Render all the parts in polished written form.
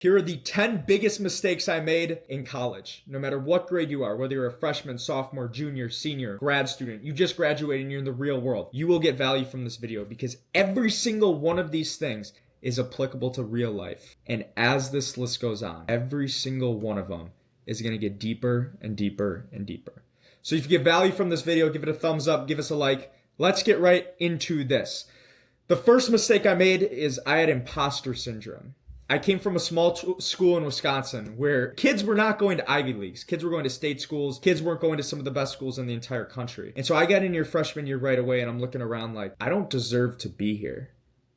Here are the 10 biggest mistakes I made in college. No matter what grade you are, whether you're a freshman, sophomore, junior, senior, grad student, you just graduated and you're in the real world, you will get value from this video because every single one of these things is applicable to real life. And as this list goes on, every single one of them is going to get deeper and deeper and deeper. So if you get value from this video, give it a thumbs up, give us a like. Let's get right into this. The first mistake I made is I had imposter syndrome. I came from a small school in Wisconsin where kids were not going to Ivy Leagues. Kids were going to state schools. Kids weren't going to some of the best schools in the entire country. And so I got in your freshman year right away and I'm looking around like, I don't deserve to be here.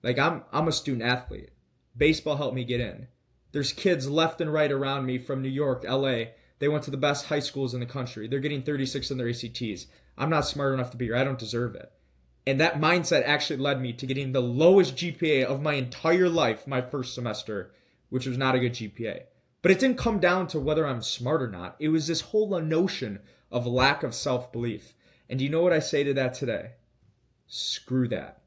Like I'm a student athlete. Baseball helped me get in. There's kids left and right around me from New York, LA. They went to the best high schools in the country. They're getting 36 in their ACTs. I'm not smart enough to be here. I don't deserve it. And that mindset actually led me to getting the lowest GPA of my entire life my first semester, which was not a good GPA. But it didn't come down to whether I'm smart or not. It was this whole notion of lack of self-belief. And do you know what I say to that today? Screw that.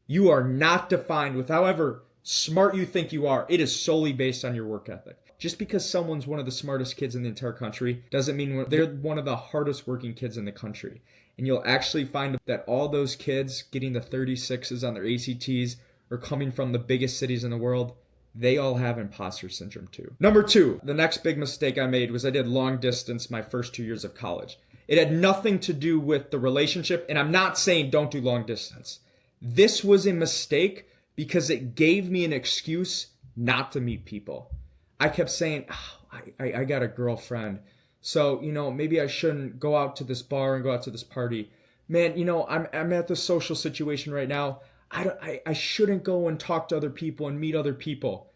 You are not defined with however smart you think you are. It is solely based on your work ethic. Just because someone's one of the smartest kids in the entire country doesn't mean they're one of the hardest working kids in the country. And you'll actually find that all those kids getting the 36s on their ACTs or coming from the biggest cities in the world, they all have imposter syndrome too. Number 2, the next big mistake I made was I did long distance my first 2 years of college. It had nothing to do with the relationship, and I'm not saying don't do long distance. This was a mistake because it gave me an excuse not to meet people. I kept saying, I got a girlfriend, so, maybe I shouldn't go out to this bar and go out to this party. Man, I'm at this social situation right now. I shouldn't go and talk to other people and meet other people.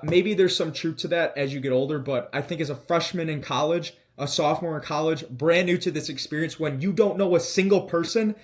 Maybe there's some truth to that as you get older, but I think as a freshman in college, a sophomore in college, brand new to this experience, when you don't know a single person,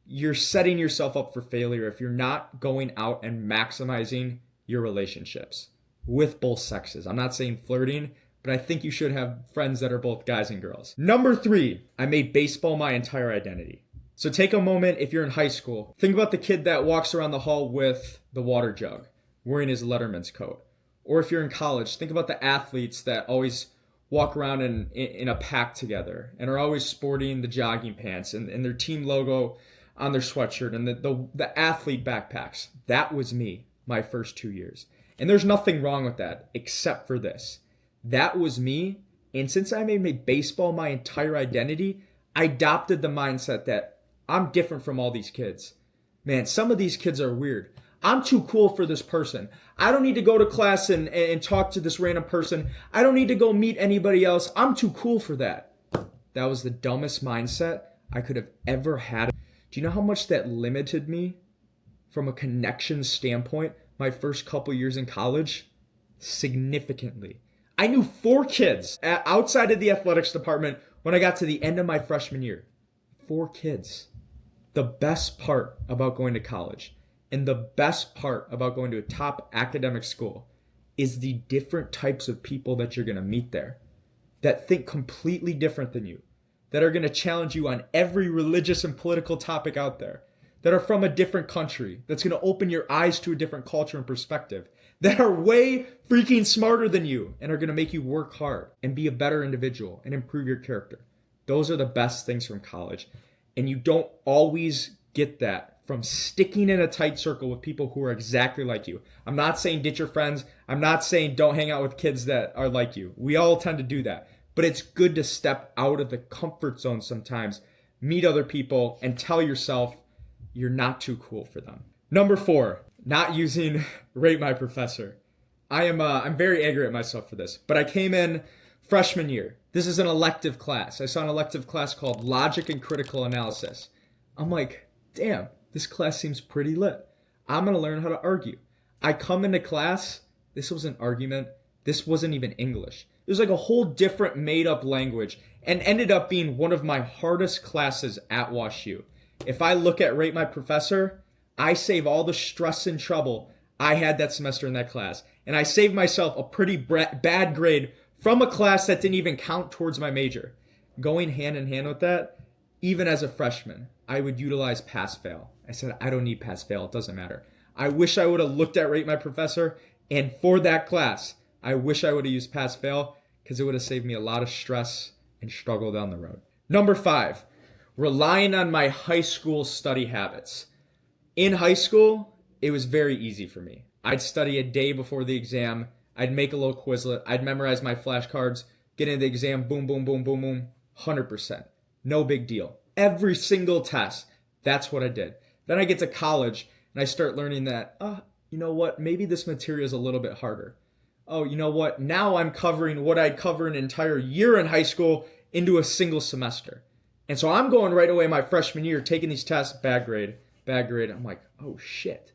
you're setting yourself up for failure if you're not going out and maximizing your relationships with both sexes. I'm not saying flirting, but I think you should have friends that are both guys and girls. Number 3, I made baseball my entire identity. So take a moment if you're in high school. Think about the kid that walks around the hall with the water jug, wearing his Letterman's coat. Or if you're in college, think about the athletes that always walk around in a pack together and are always sporting the jogging pants and their team logo on their sweatshirt and the athlete backpacks. That was me my first 2 years. And there's nothing wrong with that except for this. That was me. And since I made baseball my entire identity, I adopted the mindset that I'm different from all these kids. Man, some of these kids are weird. I'm too cool for this person. I don't need to go to class and talk to this random person. I don't need to go meet anybody else. I'm too cool for that. That was the dumbest mindset I could have ever had. Do you know how much that limited me from a connection standpoint my first couple years in college? Significantly. I knew 4 kids outside of the athletics department when I got to the end of my freshman year. 4 kids. The best part about going to college and the best part about going to a top academic school is the different types of people that you're going to meet there that think completely different than you, that are going to challenge you on every religious and political topic out there, that are from a different country, that's going to open your eyes to a different culture and perspective, that are way freaking smarter than you and are going to make you work hard and be a better individual and improve your character. Those are the best things from college. And you don't always get that from sticking in a tight circle with people who are exactly like you. I'm not saying ditch your friends. I'm not saying don't hang out with kids that are like you. We all tend to do that. But it's good to step out of the comfort zone sometimes, meet other people, and tell yourself you're not too cool for them. Number 4, not using Rate My Professor. I'm very angry at myself for this, but I came in freshman year. This is an elective class. I saw an elective class called Logic and Critical Analysis. I'm like, damn, this class seems pretty lit. I'm going to learn how to argue. I come into class. This was an argument. This wasn't even English. It was like a whole different made up language and ended up being one of my hardest classes at WashU. If I look at Rate My Professor, I save all the stress and trouble I had that semester in that class. And I saved myself a pretty bad grade from a class that didn't even count towards my major. Going hand in hand with that, even as a freshman, I would utilize pass-fail. I said, I don't need pass-fail. It doesn't matter. I wish I would have looked at Rate My Professor, and for that class, I wish I would have used pass fail because it would have saved me a lot of stress and struggle down the road. Number 5, relying on my high school study habits. In high school, it was very easy for me. I'd study a day before the exam. I'd make a little Quizlet. I'd memorize my flashcards, get into the exam, boom, boom, boom, boom, boom, 100%. No big deal. Every single test, that's what I did. Then I get to college and I start learning that, you know what, maybe this material is a little bit harder. Oh, you know what, now I'm covering what I'd cover an entire year in high school into a single semester. And so I'm going right away my freshman year, taking these tests, bad grade. I'm like, oh shit,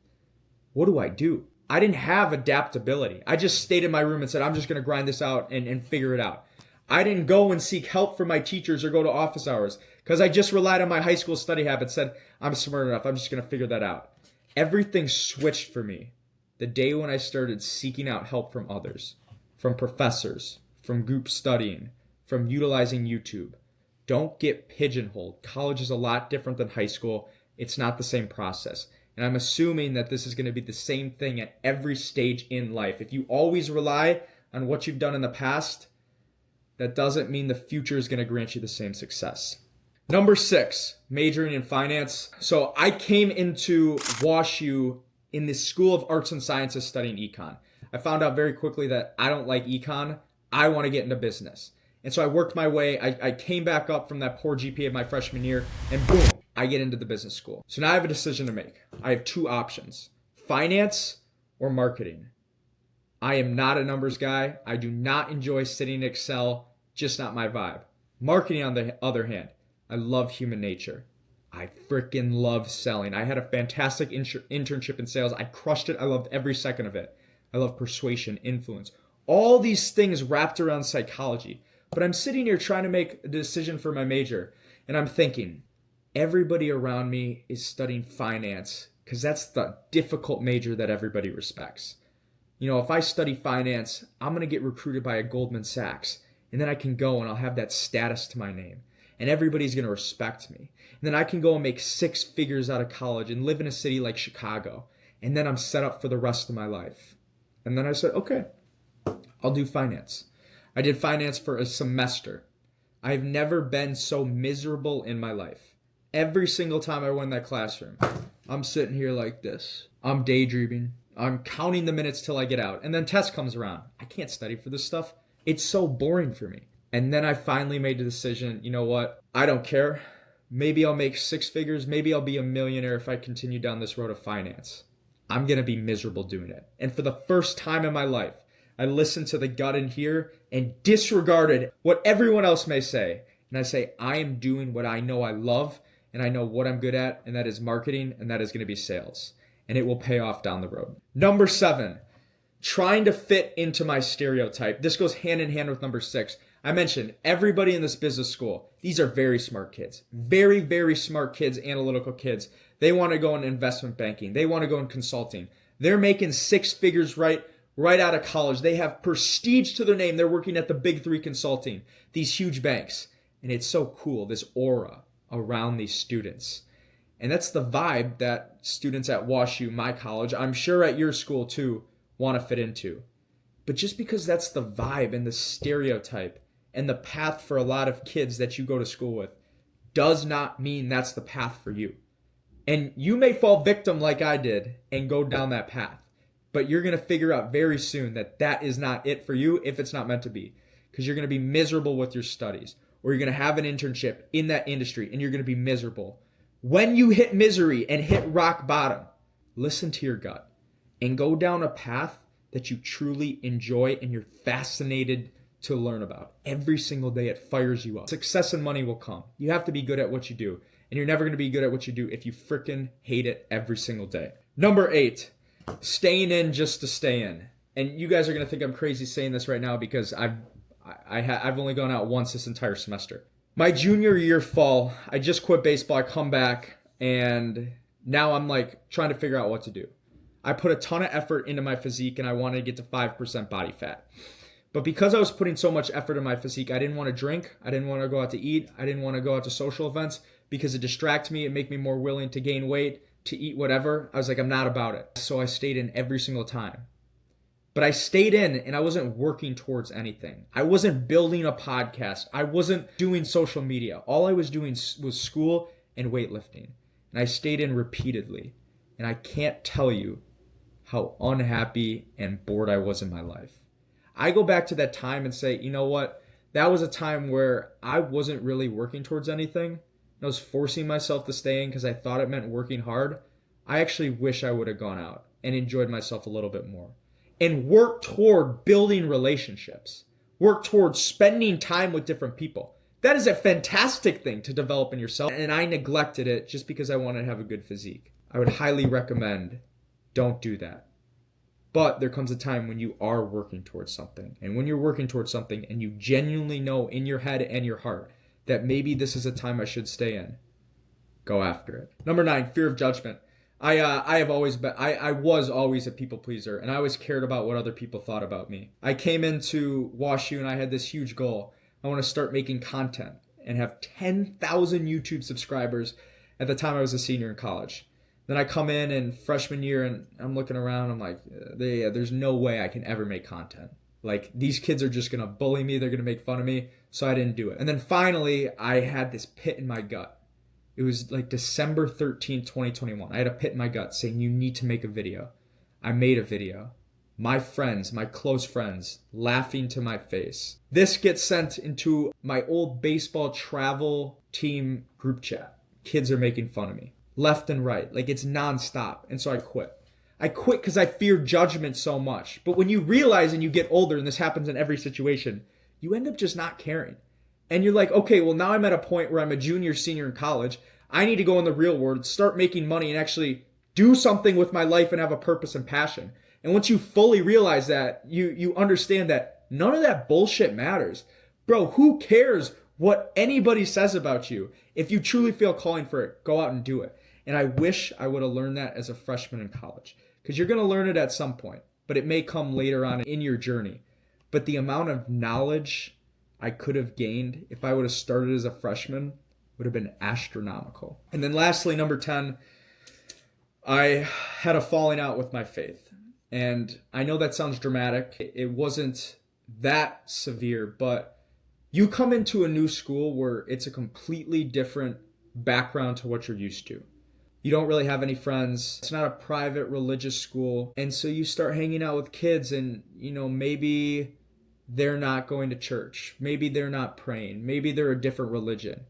what do I do? I didn't have adaptability. I just stayed in my room and said, I'm just going to grind this out and figure it out. I didn't go and seek help from my teachers or go to office hours because I just relied on my high school study habits, said, I'm smart enough, I'm just going to figure that out. Everything switched for me the day when I started seeking out help from others, from professors, from group studying, from utilizing YouTube. Don't get pigeonholed. College is a lot different than high school. It's not the same process. And I'm assuming that this is going to be the same thing at every stage in life. If you always rely on what you've done in the past, that doesn't mean the future is going to grant you the same success. Number 6, majoring in finance. So I came into WashU in the School of Arts and Sciences studying econ. I found out very quickly that I don't like econ. I want to get into business. And so I worked my way. I came back up from that poor GPA of my freshman year, and boom, I get into the business school. So now I have a decision to make. I have 2 options, finance or marketing. I am not a numbers guy. I do not enjoy sitting in Excel, just not my vibe. Marketing, on the other hand, I love human nature. I freaking love selling. I had a fantastic internship in sales. I crushed it. I loved every second of it. I love persuasion, influence, all these things wrapped around psychology. But I'm sitting here trying to make a decision for my major, and I'm thinking, everybody around me is studying finance because that's the difficult major that everybody respects. You know, if I study finance, I'm going to get recruited by a Goldman Sachs, and then I can go and I'll have that status to my name, and everybody's going to respect me. And then I can go and make 6 figures out of college and live in a city like Chicago, and then I'm set up for the rest of my life. And then I said, okay, I'll do finance. I did finance for a semester. I've never been so miserable in my life. Every single time I went in that classroom, I'm sitting here like this. I'm daydreaming. I'm counting the minutes till I get out. And then test comes around. I can't study for this stuff. It's so boring for me. And then I finally made the decision, you know what? I don't care. Maybe I'll make 6 figures. Maybe I'll be a millionaire if I continue down this road of finance. I'm going to be miserable doing it. And for the first time in my life, I listened to the gut in here and disregarded what everyone else may say. And I say, I am doing what I know I love, and I know what I'm good at, and that is marketing, and that is going to be sales. And it will pay off down the road. Number 7, trying to fit into my stereotype. This goes hand in hand with number 6. I mentioned everybody in this business school, these are very smart kids. Very, very smart kids, analytical kids. They want to go in investment banking. They want to go in consulting. They're making 6 figures right out of college. They have prestige to their name. They're working at the big 3 consulting, these huge banks. And it's so cool, this aura around these students. And that's the vibe that students at WashU, my college, I'm sure at your school too, want to fit into. But just because that's the vibe and the stereotype and the path for a lot of kids that you go to school with does not mean that's the path for you. And you may fall victim like I did and go down that path. But you're going to figure out very soon that that is not it for you if it's not meant to be. Because you're going to be miserable with your studies. Or you're going to have an internship in that industry and you're going to be miserable. When you hit misery and hit rock bottom, listen to your gut and go down a path that you truly enjoy and you're fascinated to learn about. Every single day it fires you up. Success and money will come. You have to be good at what you do. And you're never going to be good at what you do if you freaking hate it every single day. Number 8. Staying in just to stay in. And you guys are going to think I'm crazy saying this right now because I've only gone out once this entire semester. My junior year fall, I just quit baseball. I come back and now I'm like trying to figure out what to do. I put a ton of effort into my physique and I wanted to get to 5% body fat. But because I was putting so much effort in my physique, I didn't want to drink. I didn't want to go out to eat. I didn't want to go out to social events because it distracts me. It make me more willing to gain weight, to eat whatever. I was like, I'm not about it. So I stayed in every single time. But I stayed in and I wasn't working towards anything. I wasn't building a podcast. I wasn't doing social media. All I was doing was school and weightlifting. And I stayed in repeatedly. And I can't tell you how unhappy and bored I was in my life. I go back to that time and say, you know what? That was a time where I wasn't really working towards anything. I was forcing myself to stay in because I thought it meant working hard. I actually wish I would have gone out and enjoyed myself a little bit more. And work toward building relationships. Work towards spending time with different people. That is a fantastic thing to develop in yourself. And I neglected it just because I wanted to have a good physique. I would highly recommend don't do that. But there comes a time when you are working towards something. And when you're working towards something and you genuinely know in your head and your heart that maybe this is a time I should stay in, go after it. Number 9, fear of judgment. I was always a people pleaser, and I always cared about what other people thought about me. I came into WashU and I had this huge goal. I want to start making content and have 10,000 YouTube subscribers. At the time I was a senior in college. Then I come in freshman year and I'm looking around. I'm like, there's no way I can ever make content. Like, these kids are just going to bully me. They're going to make fun of me. So I didn't do it. And then finally, I had this pit in my gut. It was like December 13th, 2021. I had a pit in my gut saying, you need to make a video. I made a video. My friends, my close friends, laughing to my face. This gets sent into my old baseball travel team group chat. Kids are making fun of me. Left and right. Like, it's nonstop. And so I quit. I quit because I fear judgment so much. But when you realize and you get older, and this happens in every situation, you end up just not caring. And you're like, okay, well, now I'm at a point where I'm a junior, senior in college. I need to go in the real world, start making money, and actually do something with my life and have a purpose and passion. And once you fully realize that, you understand that none of that bullshit matters. Bro, who cares what anybody says about you? If you truly feel calling for it, go out and do it. And I wish I would have learned that as a freshman in college. Because you're going to learn it at some point, but it may come later on in your journey. But the amount of knowledge I could have gained if I would have started as a freshman would have been astronomical. And then lastly, number 10, I had a falling out with my faith. And I know that sounds dramatic. It wasn't that severe, but you come into a new school where it's a completely different background to what you're used to. You don't really have any friends. It's not a private religious school. And so you start hanging out with kids and, maybe they're not going to church. Maybe they're not praying. Maybe they're a different religion.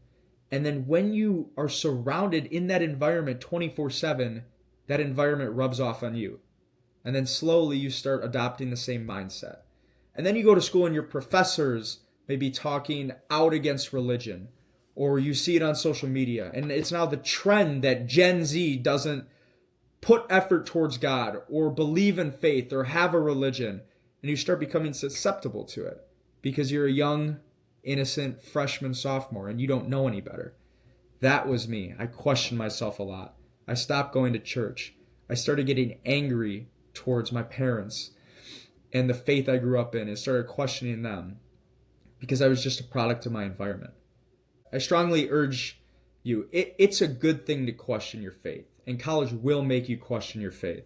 And then when you are surrounded in that environment 24/7, that environment rubs off on you. And then slowly you start adopting the same mindset. And then you go to school and your professors may be talking out against religion, or you see it on social media. And it's now the trend that Gen Z doesn't put effort towards God or believe in faith or have a religion. And you start becoming susceptible to it because you're a young, innocent freshman, sophomore, and you don't know any better. That was me. I questioned myself a lot. I stopped going to church. I started getting angry towards my parents and the faith I grew up in and started questioning them because I was just a product of my environment. I strongly urge you, it's a good thing to question your faith, and college will make you question your faith.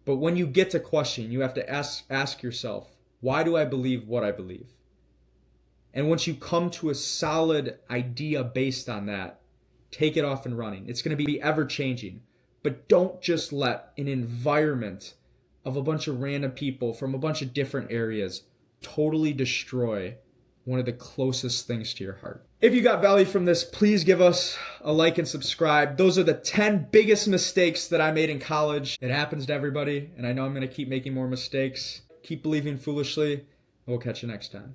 But when you get to question, you have to ask yourself, why do I believe what I believe? And once you come to a solid idea based on that, take it off and running. It's going to be ever changing. But don't just let an environment of a bunch of random people from a bunch of different areas totally destroy one of the closest things to your heart. If you got value from this, please give us a like and subscribe. Those are the 10 biggest mistakes that I made in college. It happens to everybody, and I know I'm going to keep making more mistakes. Keep believing foolishly. We'll catch you next time.